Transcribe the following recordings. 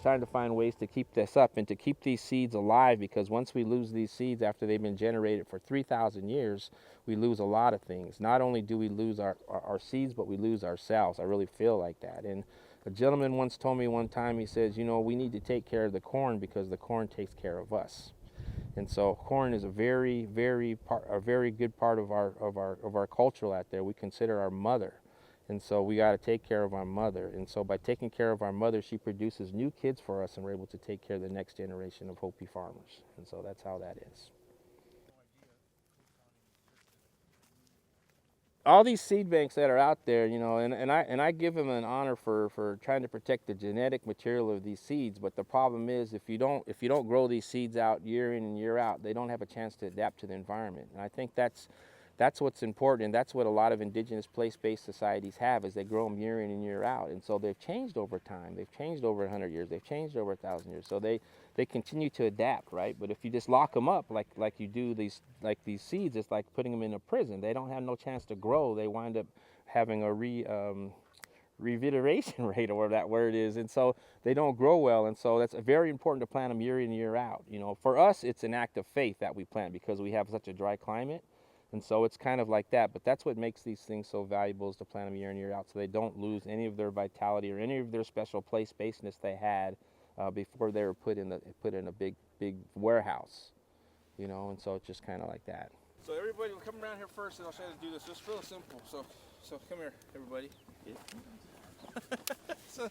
starting to find ways to keep this up and to keep these seeds alive, because once we lose these seeds after they've been generated for 3,000 years, we lose a lot of things. Not only do we lose our seeds, but we lose ourselves. I really feel like that. And a gentleman once told me one time, he says, you know, we need to take care of the corn because the corn takes care of us. And so corn is a very good part of our culture out there. We consider our mother. And so we got to take care of our mother. And so by taking care of our mother, she produces new kids for us, and we're able to take care of the next generation of Hopi farmers. And so that's how that is. All these seed banks that are out there, you know, and I give them an honor for trying to protect the genetic material of these seeds. But the problem is, if you don't grow these seeds out year in and year out, they don't have a chance to adapt to the environment. And I think that's what's important, and that's what a lot of indigenous place-based societies have, is they grow them year in and year out. And so they've changed over time. They've changed over 100 years. They've changed over 1,000 years. So they continue to adapt, right? But if you just lock them up like you do these seeds, it's like putting them in a prison. They don't have no chance to grow. They wind up having a revitalization rate, or whatever that word is, and so they don't grow well. And so that's very important to plant them year in and year out. You know, for us, it's an act of faith that we plant because we have such a dry climate. And so it's kind of like that, but that's what makes these things so valuable, is to plant them year in, year out, so they don't lose any of their vitality or any of their special place-basedness they had before they were put in a big warehouse, you know. And so it's just kind of like that. So everybody will come around here first, and I'll try to do this. Just real simple. So come here, everybody. So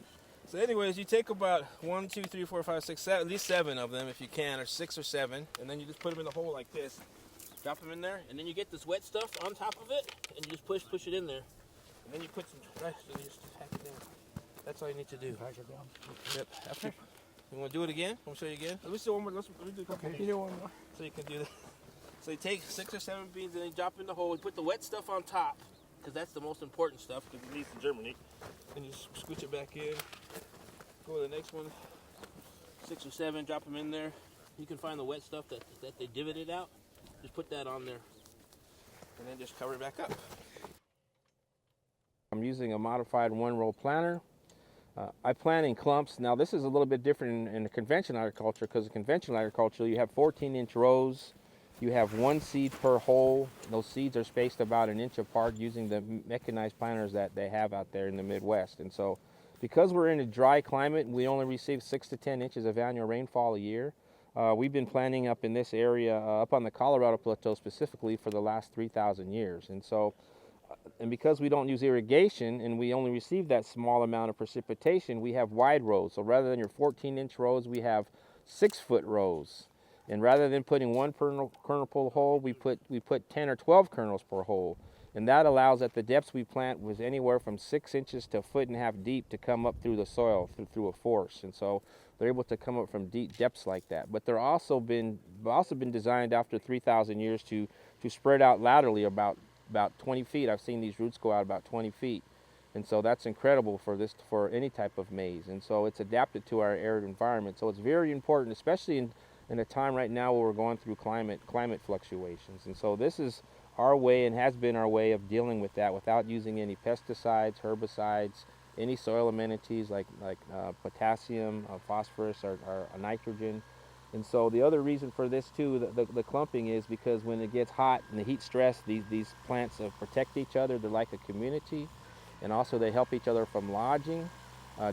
anyways, you take about 1, 2, 3, 4, 5, 6, 7, at least 7 of them if you can, or 6 or 7, and then you just put them in the hole like this. Drop them in there, and then you get this wet stuff on top of it, and you just push it in there. And then you put some rice, and you just pack it down. That's all you need to do. Pack it down. Yep. After, you want to do it again? Want me to show you again? Let me do one more. Let me do a couple. Okay. You do one more. So you can do that. So you take 6 or 7 beans, and then you drop in the hole. You put the wet stuff on top, because that's the most important stuff, because it needs to germinate. Then you scooch it back in. Go to the next one. 6 or 7, drop them in there. You can find the wet stuff that they divoted out. Just put that on there, and then just cover it back up. I'm using a modified one-row planter. I plant in clumps. Now this is a little bit different in the conventional agriculture, because in conventional agriculture you have 14-inch rows. You have 1 seed per hole. Those seeds are spaced about 1 inch apart using the mechanized planters that they have out there in the Midwest. And so because we're in a dry climate and we only receive 6 to 10 inches of annual rainfall a year, we've been planting up in this area, up on the Colorado Plateau specifically, for the last 3,000 years. And so, and because we don't use irrigation and we only receive that small amount of precipitation, we have wide rows. So rather than your 14-inch rows, we have 6-foot rows. And rather than putting 1 kernel per hole, we put 10 or 12 kernels per hole. And that allows, at the depths we plant, was anywhere from 6 inches to 1.5 feet deep, to come up through the soil through a force. And so they're able to come up from deep depths like that. But they're also been designed after 3,000 years to spread out laterally about 20 feet. I've seen these roots go out about 20 feet. And so that's incredible for any type of maize. And so it's adapted to our arid environment. So it's very important, especially in a time right now where we're going through climate fluctuations. And so this is our way, and has been our way, of dealing with that without using any pesticides, herbicides, any soil amenities like potassium, phosphorus, or nitrogen. And so the other reason for this too, the clumping, is because when it gets hot and the heat stress, these plants protect each other. They're like a community, and also they help each other from lodging.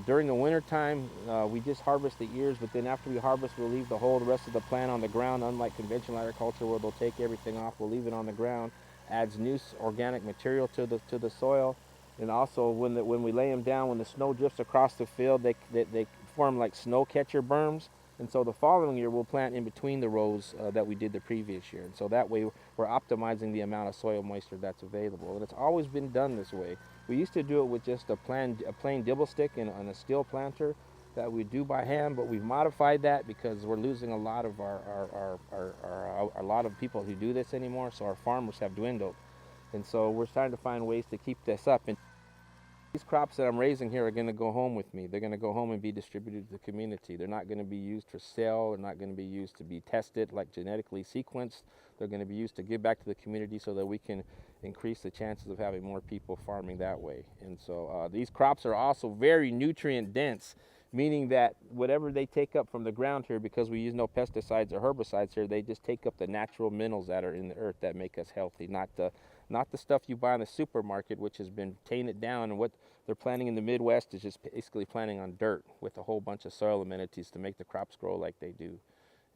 During the winter time, we just harvest the ears, but then after we harvest, we'll leave the rest of the plant on the ground. Unlike conventional agriculture, where they'll take everything off, we'll leave it on the ground. Adds new organic material to the soil. And also, when we lay them down, when the snow drifts across the field, they form like snow catcher berms. And so the following year, we'll plant in between the rows that we did the previous year. And so that way, we're optimizing the amount of soil moisture that's available. And it's always been done this way. We used to do it with just a plain dibble stick and a steel planter that we do by hand, but we've modified that because we're losing a lot of a lot of people who do this anymore. So our farmers have dwindled. And so we're starting to find ways to keep this up. And these crops that I'm raising here are going to go home with me. They're going to go home and be distributed to the community. They're not going to be used for sale. They're not going to be used to be tested, like genetically sequenced. They're going to be used to give back to the community so that we can increase the chances of having more people farming that way. And so these crops are also very nutrient dense, meaning that whatever they take up from the ground here, because we use no pesticides or herbicides here, they just take up the natural minerals that are in the earth that make us healthy, not the stuff you buy in the supermarket, which has been tainted down. And what they're planting in the Midwest is just basically planting on dirt with a whole bunch of soil amenities to make the crops grow like they do.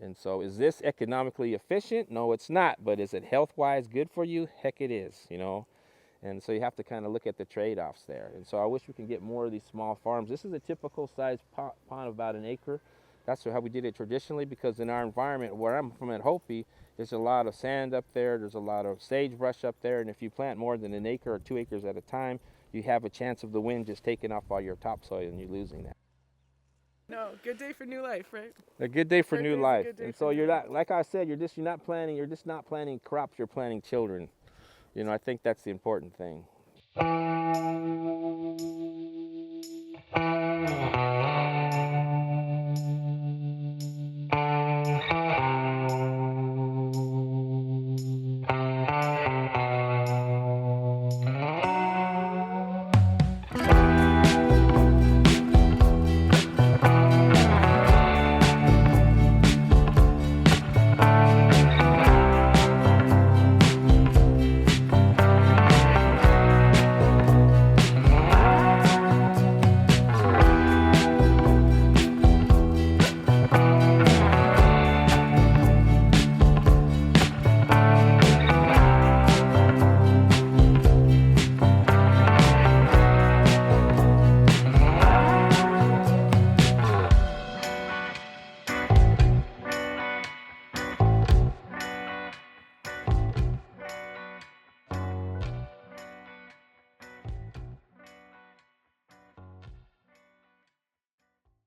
And so, is this economically efficient? No, it's not. But is it health-wise good for you? Heck, it is, you know. And so you have to kind of look at the trade-offs there. And so I wish we can get more of these small farms. This is a typical size pond of about an acre. That's how we did it traditionally, because in our environment, where I'm from at Hopi, there's a lot of sand up there, there's a lot of sagebrush up there, and if you plant more than an acre or 2 acres at a time, you have a chance of the wind just taking off all your topsoil and you losing that. No, good day for new life, right? A good day for Every new day's a life. good day And for so new you're life. not, like I said, you're just not planting crops, you're planting children. You know, I think that's the important thing.